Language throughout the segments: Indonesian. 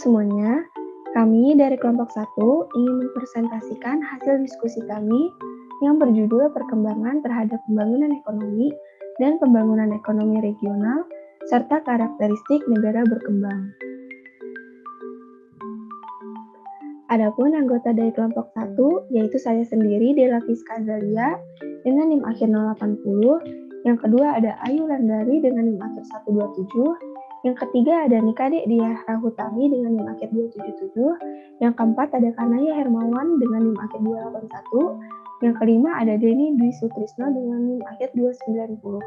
semuanya, kami dari kelompok 1 ingin mempresentasikan hasil diskusi kami yang berjudul Perkembangan terhadap Pembangunan Ekonomi dan Pembangunan Ekonomi Regional serta Karakteristik Negara Berkembang. Adapun anggota dari kelompok 1 yaitu saya sendiri, Dela Fiska Azalia dengan NIM akhir 080, yang kedua ada Ayu Landari dengan NIM akhir 127, yang ketiga ada Nikade Diah Rahutami dengan NIM akhir 277, yang keempat ada Kanaya Hermawan dengan NIM akhir 281, yang kelima ada Denny Dwi Sutrisno dengan NIM akhir 290.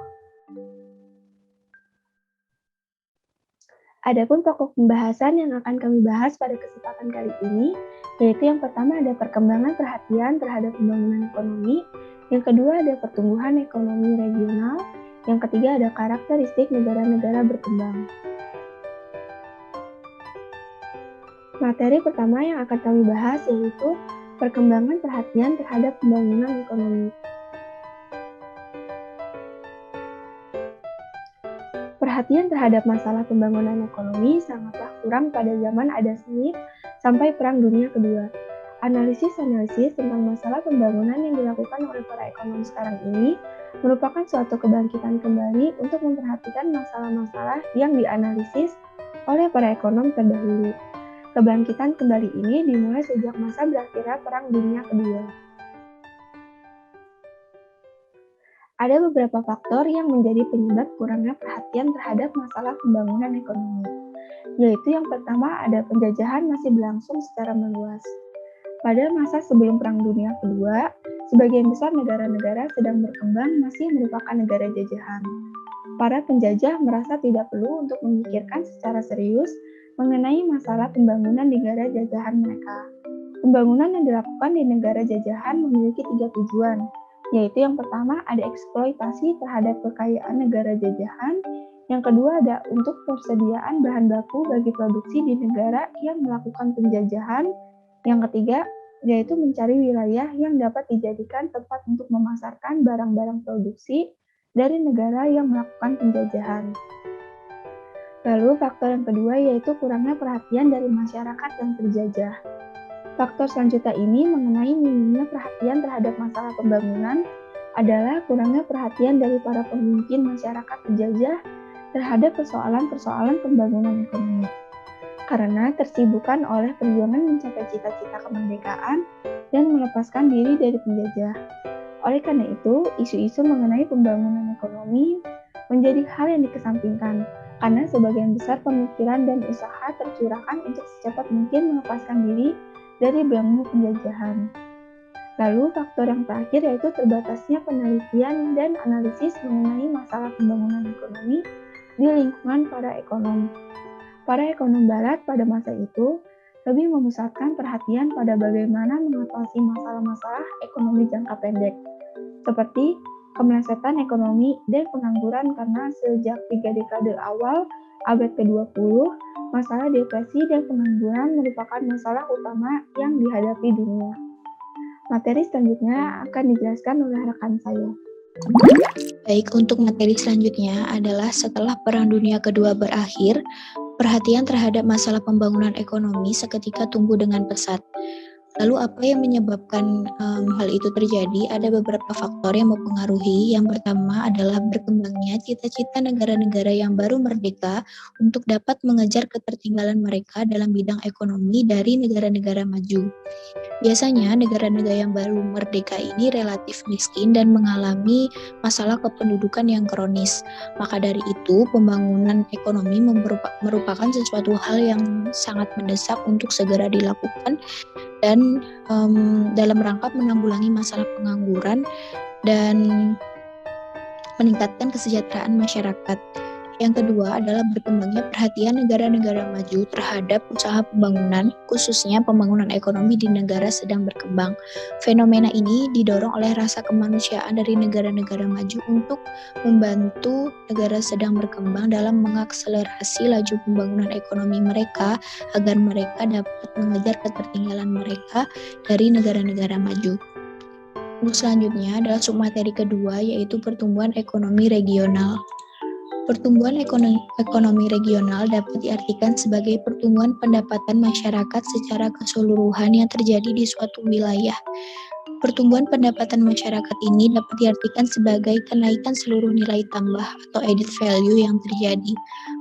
Adapun pokok pembahasan yang akan kami bahas pada kesempatan kali ini, yaitu yang pertama ada perkembangan perhatian terhadap pembangunan ekonomi, yang kedua ada pertumbuhan ekonomi regional, yang ketiga ada karakteristik negara-negara berkembang. Materi pertama yang akan kami bahas yaitu perkembangan perhatian terhadap pembangunan ekonomi. Perhatian terhadap masalah pembangunan ekonomi sangatlah kurang pada zaman Adam Smith sampai Perang Dunia Kedua. Analisis-analisis tentang masalah pembangunan yang dilakukan oleh para ekonom sekarang ini merupakan suatu kebangkitan kembali untuk memperhatikan masalah-masalah yang dianalisis oleh para ekonom terdahulu. Kebangkitan kembali ini dimulai sejak masa berakhirnya Perang Dunia Kedua. Ada beberapa faktor yang menjadi penyebab kurangnya perhatian terhadap masalah pembangunan ekonomi, yaitu yang pertama ada penjajahan masih berlangsung secara meluas. Pada masa sebelum Perang Dunia Kedua, sebagian besar negara-negara sedang berkembang masih merupakan negara jajahan. Para penjajah merasa tidak perlu untuk memikirkan secara serius mengenai masalah pembangunan negara jajahan mereka. Pembangunan yang dilakukan di negara jajahan memiliki 3 tujuan, yaitu yang pertama ada eksploitasi terhadap kekayaan negara jajahan, yang kedua ada untuk persediaan bahan baku bagi produksi di negara yang melakukan penjajahan, yang ketiga yaitu mencari wilayah yang dapat dijadikan tempat untuk memasarkan barang-barang produksi dari negara yang melakukan penjajahan. Lalu faktor yang kedua yaitu kurangnya perhatian dari masyarakat yang terjajah. Faktor selanjutnya ini mengenai minimnya perhatian terhadap masalah pembangunan adalah kurangnya perhatian dari para pemimpin masyarakat terjajah terhadap persoalan-persoalan pembangunan ekonomi. Karena tersibukan oleh perjuangan mencapai cita-cita kemerdekaan dan melepaskan diri dari penjajah. Oleh karena itu, isu-isu mengenai pembangunan ekonomi menjadi hal yang dikesampingkan, karena sebagian besar pemikiran dan usaha tercurahkan untuk secepat mungkin melepaskan diri dari belenggu penjajahan. Lalu faktor yang terakhir yaitu terbatasnya penelitian dan analisis mengenai masalah pembangunan ekonomi di lingkungan para ekonom. Para ekonom barat pada masa itu lebih memusatkan perhatian pada bagaimana mengatasi masalah-masalah ekonomi jangka pendek, seperti kemelesetan ekonomi dan pengangguran karena sejak 3 dekade awal abad ke-20, masalah depresi dan pengangguran merupakan masalah utama yang dihadapi dunia. Materi selanjutnya akan dijelaskan oleh rekan saya. Baik, untuk materi selanjutnya adalah setelah Perang Dunia Kedua berakhir, perhatian terhadap masalah pembangunan ekonomi seketika tumbuh dengan pesat. Lalu apa yang menyebabkan hal itu terjadi? Ada beberapa faktor yang mempengaruhi. Yang pertama adalah berkembangnya cita-cita negara-negara yang baru merdeka untuk dapat mengejar ketertinggalan mereka dalam bidang ekonomi dari negara-negara maju. Biasanya negara-negara yang baru merdeka ini relatif miskin dan mengalami masalah kependudukan yang kronis. Maka dari itu, pembangunan ekonomi merupakan sesuatu hal yang sangat mendesak untuk segera dilakukan dan dalam rangka menanggulangi masalah pengangguran dan meningkatkan kesejahteraan masyarakat. Yang kedua adalah berkembangnya perhatian negara-negara maju terhadap usaha pembangunan, khususnya pembangunan ekonomi di negara sedang berkembang. Fenomena ini didorong oleh rasa kemanusiaan dari negara-negara maju untuk membantu negara sedang berkembang dalam mengakselerasi laju pembangunan ekonomi mereka agar mereka dapat mengejar ketertinggalan mereka dari negara-negara maju. Untuk selanjutnya adalah submateri kedua, yaitu pertumbuhan ekonomi regional. Pertumbuhan ekonomi regional dapat diartikan sebagai pertumbuhan pendapatan masyarakat secara keseluruhan yang terjadi di suatu wilayah. Pertumbuhan pendapatan masyarakat ini dapat diartikan sebagai kenaikan seluruh nilai tambah atau added value yang terjadi.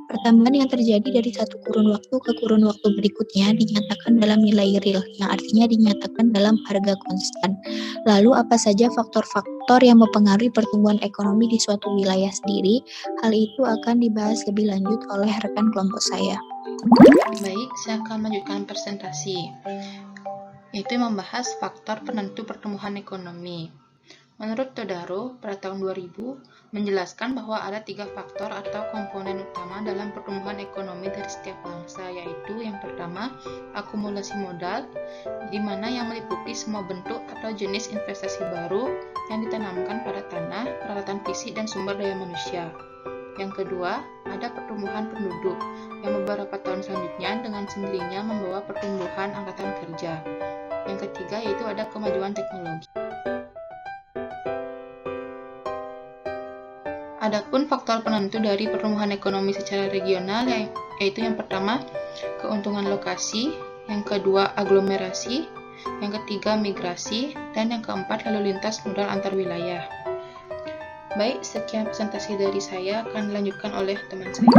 Pertambahan yang terjadi dari satu kurun waktu ke kurun waktu berikutnya dinyatakan dalam nilai real, yang artinya dinyatakan dalam harga konstan. Lalu apa saja faktor-faktor yang mempengaruhi pertumbuhan ekonomi di suatu wilayah sendiri? Hal itu akan dibahas lebih lanjut oleh rekan kelompok saya. Baik, saya akan melanjutkan presentasi, yaitu membahas faktor penentu pertumbuhan ekonomi. Menurut Todaro, pada tahun 2000, menjelaskan bahwa ada 3 faktor atau komponen utama dalam pertumbuhan ekonomi dari setiap bangsa, yaitu yang pertama, akumulasi modal, di mana yang meliputi semua bentuk atau jenis investasi baru yang ditanamkan pada tanah, peralatan fisik, dan sumber daya manusia. Yang kedua, ada pertumbuhan penduduk, yang beberapa tahun selanjutnya dengan sendirinya membawa pertumbuhan angkatan kerja. Yang ketiga yaitu ada kemajuan teknologi. Adapun faktor penentu dari pertumbuhan ekonomi secara regional yaitu yang pertama, keuntungan lokasi, yang kedua aglomerasi, yang ketiga migrasi, dan yang keempat lalu lintas modal antar wilayah. Baik, sekian presentasi dari saya, akan dilanjutkan oleh teman saya.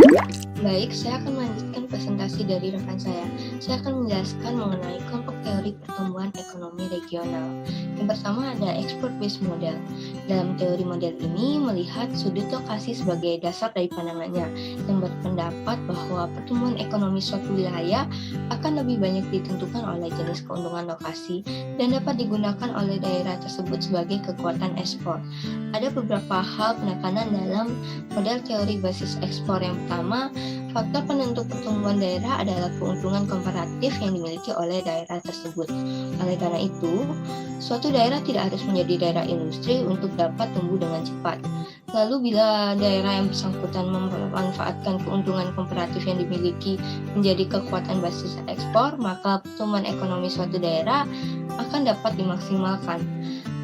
Baik, saya akan melanjutkan presentasi dari rekan saya. Saya akan menjelaskan mengenai kelompok teori pertumbuhan ekonomi regional. Yang pertama ada export based model. Dalam teori model ini melihat sudut lokasi sebagai dasar dari pandangannya, yang berpendapat bahwa pertumbuhan ekonomi suatu wilayah akan lebih banyak ditentukan oleh jenis keuntungan lokasi dan dapat digunakan oleh daerah tersebut sebagai kekuatan ekspor. Ada beberapa hal penekanan dalam model teori basis ekspor. Yang pertama, faktor penentu pertumbuhan daerah adalah keuntungan komparatif yang dimiliki oleh daerah tersebut. Oleh karena itu, suatu daerah tidak harus menjadi daerah industri untuk dapat tumbuh dengan cepat. Lalu bila daerah yang bersangkutan memanfaatkan keuntungan komparatif yang dimiliki menjadi kekuatan basis ekspor, maka pertumbuhan ekonomi suatu daerah akan dapat dimaksimalkan.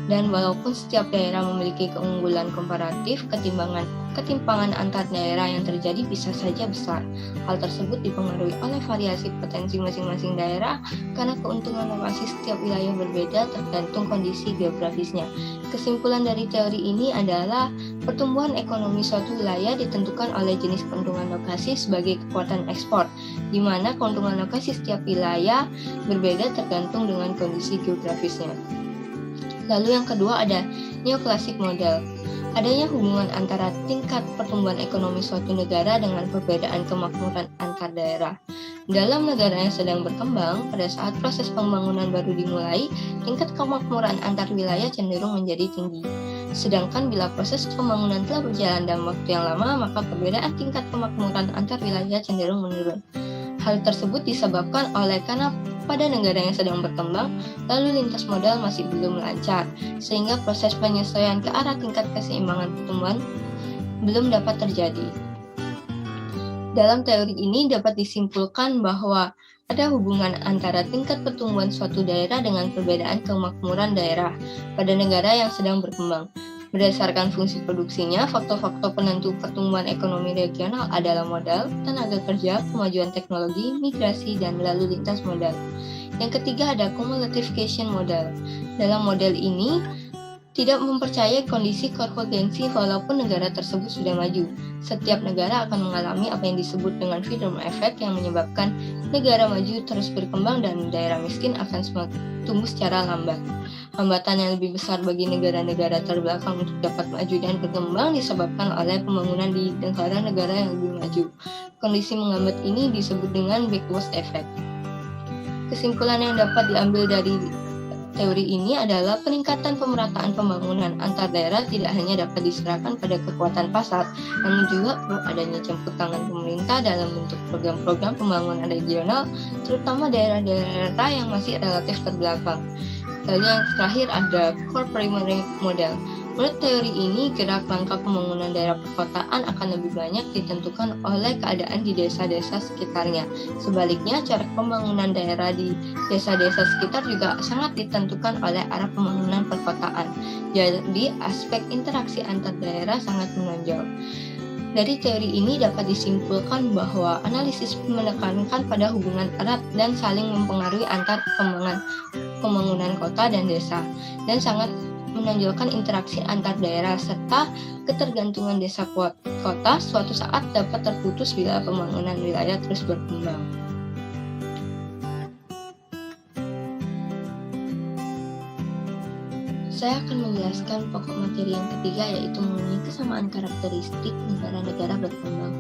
Dan walaupun setiap daerah memiliki keunggulan komparatif, ketimpangan antar daerah yang terjadi bisa saja besar. Hal tersebut dipengaruhi oleh variasi potensi masing-masing daerah karena keuntungan lokasi setiap wilayah berbeda tergantung kondisi geografisnya. Kesimpulan dari teori ini adalah pertumbuhan ekonomi suatu wilayah ditentukan oleh jenis keuntungan lokasi sebagai kekuatan ekspor, di mana keuntungan lokasi setiap wilayah berbeda tergantung dengan kondisi geografisnya. Lalu yang kedua ada neoklasik model. Adanya hubungan antara tingkat pertumbuhan ekonomi suatu negara dengan perbedaan kemakmuran antar daerah. Dalam negara yang sedang berkembang, pada saat proses pembangunan baru dimulai, tingkat kemakmuran antar wilayah cenderung menjadi tinggi. Sedangkan bila proses pembangunan telah berjalan dalam waktu yang lama, maka perbedaan tingkat kemakmuran antar wilayah cenderung menurun. Hal tersebut disebabkan oleh karena pada negara yang sedang berkembang, lalu lintas modal masih belum lancar, sehingga proses penyesuaian ke arah tingkat keseimbangan pertumbuhan belum dapat terjadi. Dalam teori ini dapat disimpulkan bahwa ada hubungan antara tingkat pertumbuhan suatu daerah dengan perbedaan kemakmuran daerah pada negara yang sedang berkembang. Berdasarkan fungsi produksinya, faktor-faktor penentu pertumbuhan ekonomi regional adalah modal, tenaga kerja, kemajuan teknologi, migrasi, dan lalu lintas modal. Yang ketiga ada cumulatification model. Dalam model ini, tidak mempercayai kondisi konvergensi walaupun negara tersebut sudah maju. Setiap negara akan mengalami apa yang disebut dengan freedom effect yang menyebabkan negara maju terus berkembang dan daerah miskin akan tumbuh secara lambat. Hambatan yang lebih besar bagi negara-negara terbelakang untuk dapat maju dan berkembang disebabkan oleh pembangunan di negara-negara yang lebih maju. Kondisi menghambat ini disebut dengan backward effect. Kesimpulan yang dapat diambil dari teori ini adalah peningkatan pemerataan pembangunan antar daerah tidak hanya dapat diserahkan pada kekuatan pasar, namun juga perlu adanya campur tangan pemerintah dalam bentuk program-program pembangunan regional, terutama daerah-daerah yang masih relatif terbelakang. Lalu yang terakhir ada core primary model. Menurut teori ini, gerak langkah pembangunan daerah perkotaan akan lebih banyak ditentukan oleh keadaan di desa-desa sekitarnya. Sebaliknya, cara pembangunan daerah di desa-desa sekitar juga sangat ditentukan oleh arah pembangunan perkotaan. Jadi, aspek interaksi antar daerah sangat menonjol. Dari teori ini dapat disimpulkan bahwa analisis menekankan pada hubungan erat dan saling mempengaruhi antar pembangunan kota dan desa, dan sangat menonjolkan interaksi antar daerah serta ketergantungan desa kota suatu saat dapat terputus bila pembangunan wilayah terus berkembang. Saya akan menjelaskan pokok materi yang ketiga, yaitu mengenai kesamaan karakteristik negara-negara berkembang.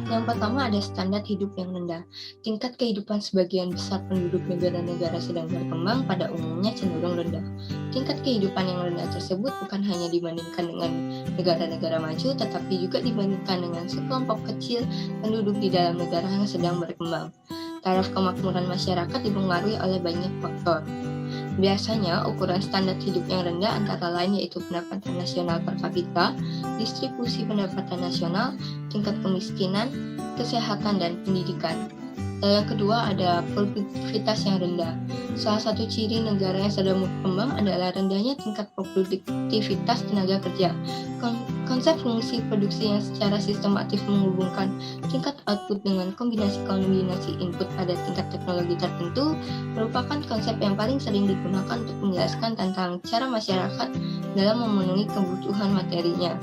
Yang pertama ada standar hidup yang rendah. Tingkat kehidupan sebagian besar penduduk negara-negara sedang berkembang pada umumnya cenderung rendah. Tingkat kehidupan yang rendah tersebut bukan hanya dibandingkan dengan negara-negara maju, tetapi juga dibandingkan dengan sekelompok kecil penduduk di dalam negara yang sedang berkembang. Taraf kemakmuran masyarakat dipengaruhi oleh banyak faktor. Biasanya, ukuran standar hidup yang rendah antara lain yaitu pendapatan nasional per kapita, distribusi pendapatan nasional, tingkat kemiskinan, kesehatan, dan pendidikan. Yang kedua ada produktivitas yang rendah. Salah satu ciri negara yang sedang berkembang adalah rendahnya tingkat produktivitas tenaga kerja. Konsep fungsi produksi yang secara sistematif menghubungkan tingkat output dengan kombinasi input pada tingkat teknologi tertentu merupakan konsep yang paling sering digunakan untuk menjelaskan tentang cara masyarakat dalam memenuhi kebutuhan materinya.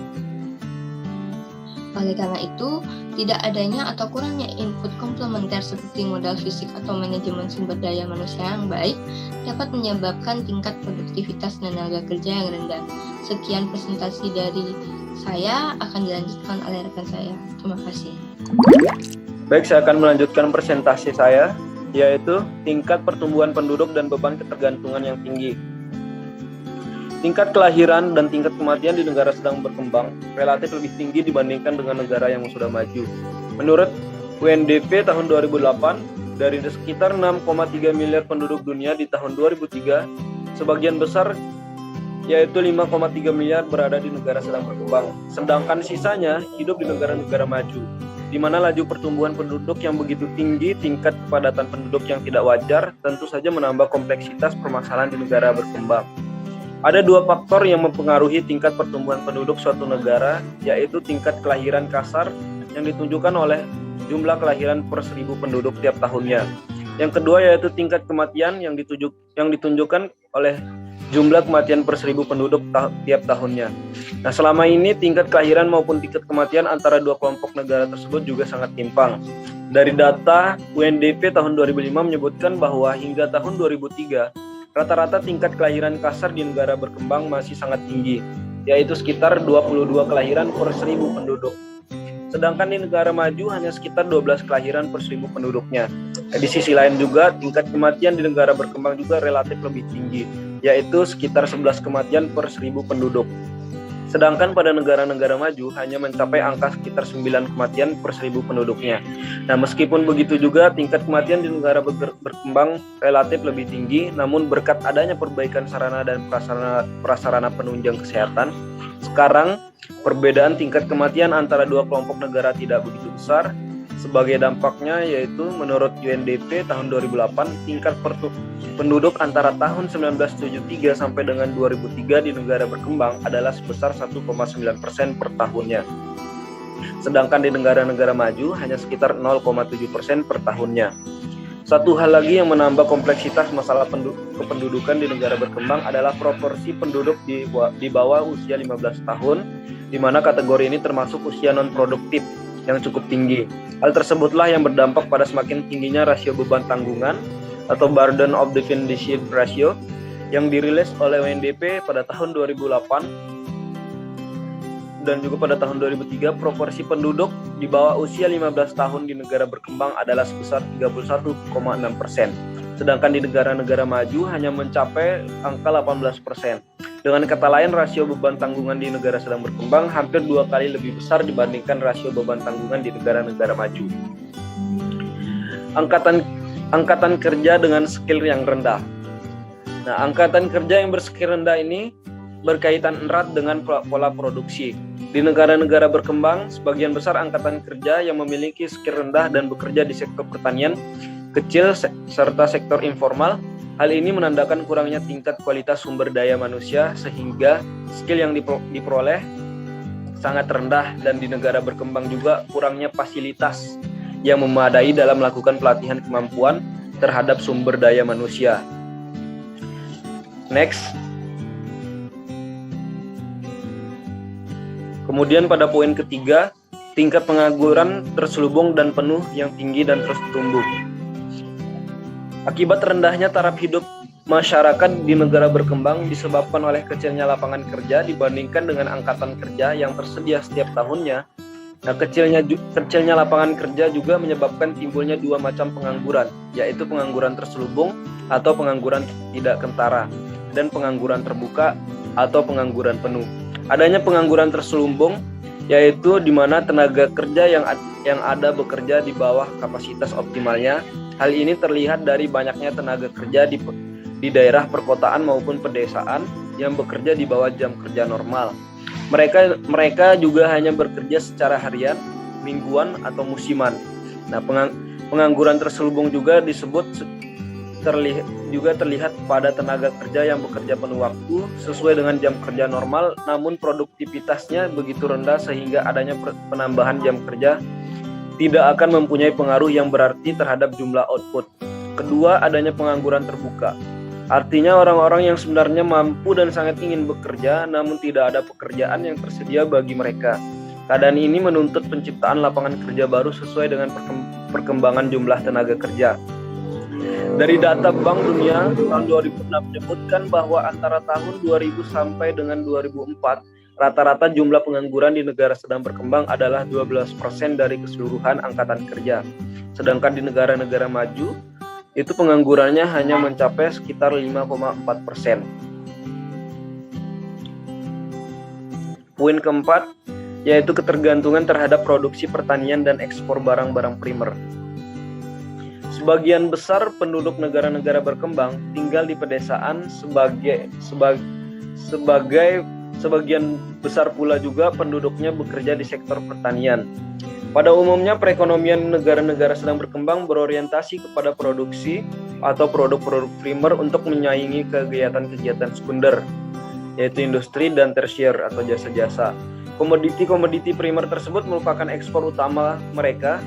Oleh karena itu, tidak adanya atau kurangnya input komplementer seperti modal fisik atau manajemen sumber daya manusia yang baik dapat menyebabkan tingkat produktivitas tenaga kerja yang rendah. Sekian presentasi dari saya, akan dilanjutkan oleh rekan saya. Terima kasih. Baik, saya akan melanjutkan presentasi saya, yaitu tingkat pertumbuhan penduduk dan beban ketergantungan yang tinggi. Tingkat kelahiran dan tingkat kematian di negara sedang berkembang relatif lebih tinggi dibandingkan dengan negara yang sudah maju. Menurut UNDP tahun 2008, dari sekitar 6,3 miliar penduduk dunia di tahun 2003, sebagian besar yaitu 5,3 miliar berada di negara sedang berkembang. Sedangkan sisanya hidup di negara-negara maju, di mana laju pertumbuhan penduduk yang begitu tinggi, tingkat kepadatan penduduk yang tidak wajar, tentu saja menambah kompleksitas permasalahan di negara berkembang. Ada dua faktor yang mempengaruhi tingkat pertumbuhan penduduk suatu negara, yaitu tingkat kelahiran kasar yang ditunjukkan oleh jumlah kelahiran per 1000 penduduk tiap tahunnya. Yang kedua yaitu tingkat kematian yang ditunjukkan oleh jumlah kematian per 1000 penduduk tiap tahunnya. Nah, selama ini tingkat kelahiran maupun tingkat kematian antara dua kelompok negara tersebut juga sangat timpang. Dari data UNDP tahun 2005 menyebutkan bahwa hingga tahun 2003, rata-rata tingkat kelahiran kasar di negara berkembang masih sangat tinggi, yaitu sekitar 22 kelahiran per 1000 penduduk. Sedangkan di negara maju hanya sekitar 12 kelahiran per 1000 penduduknya. Di sisi lain juga, tingkat kematian di negara berkembang juga relatif lebih tinggi, yaitu sekitar 11 kematian per 1000 penduduk. Sedangkan pada negara-negara maju hanya mencapai angka sekitar 9 kematian per 1000 penduduknya. Nah, meskipun begitu juga tingkat kematian di negara berkembang relatif lebih tinggi, namun berkat adanya perbaikan sarana dan prasarana penunjang kesehatan, sekarang perbedaan tingkat kematian antara dua kelompok negara tidak begitu besar. Sebagai dampaknya yaitu menurut UNDP tahun 2008, tingkat penduduk antara tahun 1973 sampai dengan 2003 di negara berkembang adalah sebesar 1,9% per tahunnya. Sedangkan di negara-negara maju hanya sekitar 0,7% per tahunnya. Satu hal lagi yang menambah kompleksitas masalah kependudukan di negara berkembang adalah proporsi penduduk di bawah usia 15 tahun, di mana kategori ini termasuk usia non-produktif yang cukup tinggi. Hal tersebutlah yang berdampak pada semakin tingginya rasio beban tanggungan atau burden of dependency ratio yang dirilis oleh UNDP pada tahun 2008 dan juga pada tahun 2003. Proporsi penduduk di bawah usia 15 tahun di negara berkembang adalah sebesar 31,6%, sedangkan di negara-negara maju hanya mencapai angka 18%. Dengan kata lain, rasio beban tanggungan di negara sedang berkembang hampir 2 kali lebih besar dibandingkan rasio beban tanggungan di negara-negara maju. Angkatan kerja dengan skill yang rendah. Nah, angkatan kerja yang berskill rendah ini berkaitan erat dengan pola produksi. Di negara-negara berkembang, sebagian besar angkatan kerja yang memiliki skill rendah dan bekerja di sektor pertanian kecil serta sektor informal Hal ini menandakan kurangnya tingkat kualitas sumber daya manusia sehingga skill yang diperoleh sangat rendah, dan di negara berkembang juga kurangnya fasilitas yang memadai dalam melakukan pelatihan kemampuan terhadap sumber daya manusia. Next. Kemudian pada poin ketiga, tingkat pengangguran terselubung dan penuh yang tinggi dan terus tumbuh. Akibat rendahnya taraf hidup masyarakat di negara berkembang disebabkan oleh kecilnya lapangan kerja dibandingkan dengan angkatan kerja yang tersedia setiap tahunnya. Nah, kecilnya lapangan kerja juga menyebabkan timbulnya dua macam pengangguran, yaitu pengangguran terselubung atau pengangguran tidak kentara, dan pengangguran terbuka atau pengangguran penuh. Adanya pengangguran terselubung yaitu di mana tenaga kerja yang ada bekerja di bawah kapasitas optimalnya. Hal ini terlihat dari banyaknya tenaga kerja di daerah perkotaan maupun pedesaan yang bekerja di bawah jam kerja normal. Mereka juga hanya bekerja secara harian, mingguan, atau musiman. Nah, pengangguran terselubung juga terlihat pada tenaga kerja yang bekerja penuh waktu sesuai dengan jam kerja normal, namun produktivitasnya begitu rendah sehingga adanya penambahan jam kerja tidak akan mempunyai pengaruh yang berarti terhadap jumlah output. Kedua, adanya pengangguran terbuka. Artinya orang-orang yang sebenarnya mampu dan sangat ingin bekerja, namun tidak ada pekerjaan yang tersedia bagi mereka. Keadaan ini menuntut penciptaan lapangan kerja baru sesuai dengan perkembangan jumlah tenaga kerja. Dari data Bank Dunia tahun 2006 menyebutkan bahwa antara tahun 2000 sampai dengan 2004, rata-rata jumlah pengangguran di negara sedang berkembang adalah 12% dari keseluruhan angkatan kerja. Sedangkan di negara-negara maju, itu penganggurannya hanya mencapai sekitar 5,4%. Poin keempat, yaitu ketergantungan terhadap produksi pertanian dan ekspor barang-barang primer. Sebagian besar penduduk negara-negara berkembang tinggal di pedesaan, sebagian besar pula juga penduduknya bekerja di sektor pertanian. Pada umumnya perekonomian negara-negara sedang berkembang berorientasi kepada produksi atau produk-produk primer untuk menyaingi kegiatan-kegiatan sekunder, yaitu industri dan tersier atau jasa-jasa. Komoditi-komoditi primer tersebut merupakan ekspor utama mereka.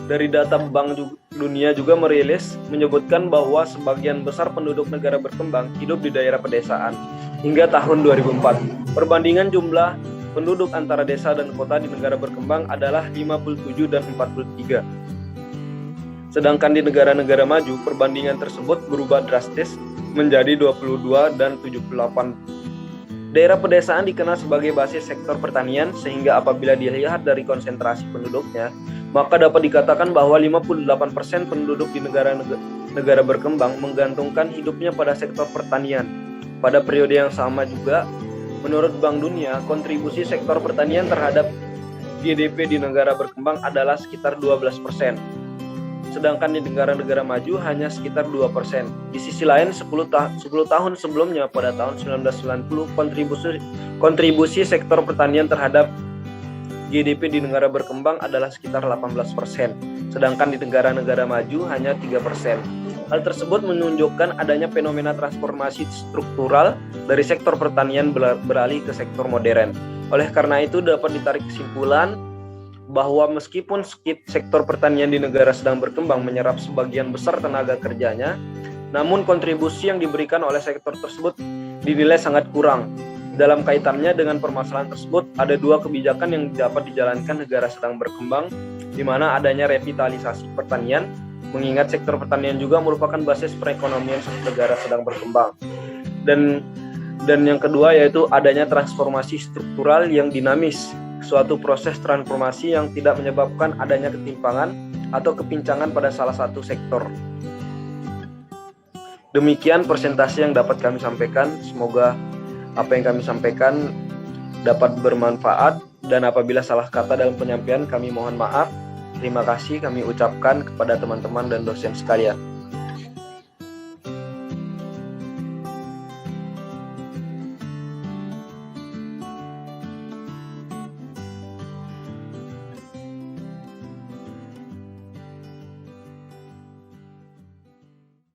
Dari data Bank Dunia juga menyebutkan bahwa sebagian besar penduduk negara berkembang hidup di daerah pedesaan hingga tahun 2004. Perbandingan jumlah penduduk antara desa dan kota di negara berkembang adalah 57 dan 43. Sedangkan di negara-negara maju, perbandingan tersebut berubah drastis menjadi 22 dan 78. Daerah pedesaan dikenal sebagai basis sektor pertanian, sehingga apabila dilihat dari konsentrasi penduduknya, maka dapat dikatakan bahwa 58% penduduk di negara berkembang menggantungkan hidupnya pada sektor pertanian. Pada periode yang sama juga, menurut Bank Dunia, kontribusi sektor pertanian terhadap GDP di negara berkembang adalah sekitar 12%. Sedangkan di negara-negara maju hanya sekitar 2%. Di sisi lain, 10 tahun sebelumnya pada tahun 1990, kontribusi sektor pertanian terhadap GDP di negara berkembang adalah sekitar 18%, sedangkan di negara-negara maju hanya 3%. Hal tersebut menunjukkan adanya fenomena transformasi struktural dari sektor pertanian beralih ke sektor modern. Oleh karena itu dapat ditarik kesimpulan bahwa meskipun sektor pertanian di negara sedang berkembang menyerap sebagian besar tenaga kerjanya, namun kontribusi yang diberikan oleh sektor tersebut dinilai sangat kurang. Dalam kaitannya dengan permasalahan tersebut, ada dua kebijakan yang dapat dijalankan negara sedang berkembang, di mana adanya revitalisasi pertanian, mengingat sektor pertanian juga merupakan basis perekonomian negara sedang berkembang. Dan yang kedua yaitu adanya transformasi struktural yang dinamis, suatu proses transformasi yang tidak menyebabkan adanya ketimpangan atau kepincangan pada salah satu sektor. Demikian presentasi yang dapat kami sampaikan. Semoga apa yang kami sampaikan dapat bermanfaat, dan apabila salah kata dalam penyampaian kami mohon maaf. Terima kasih kami ucapkan kepada teman-teman dan dosen sekalian.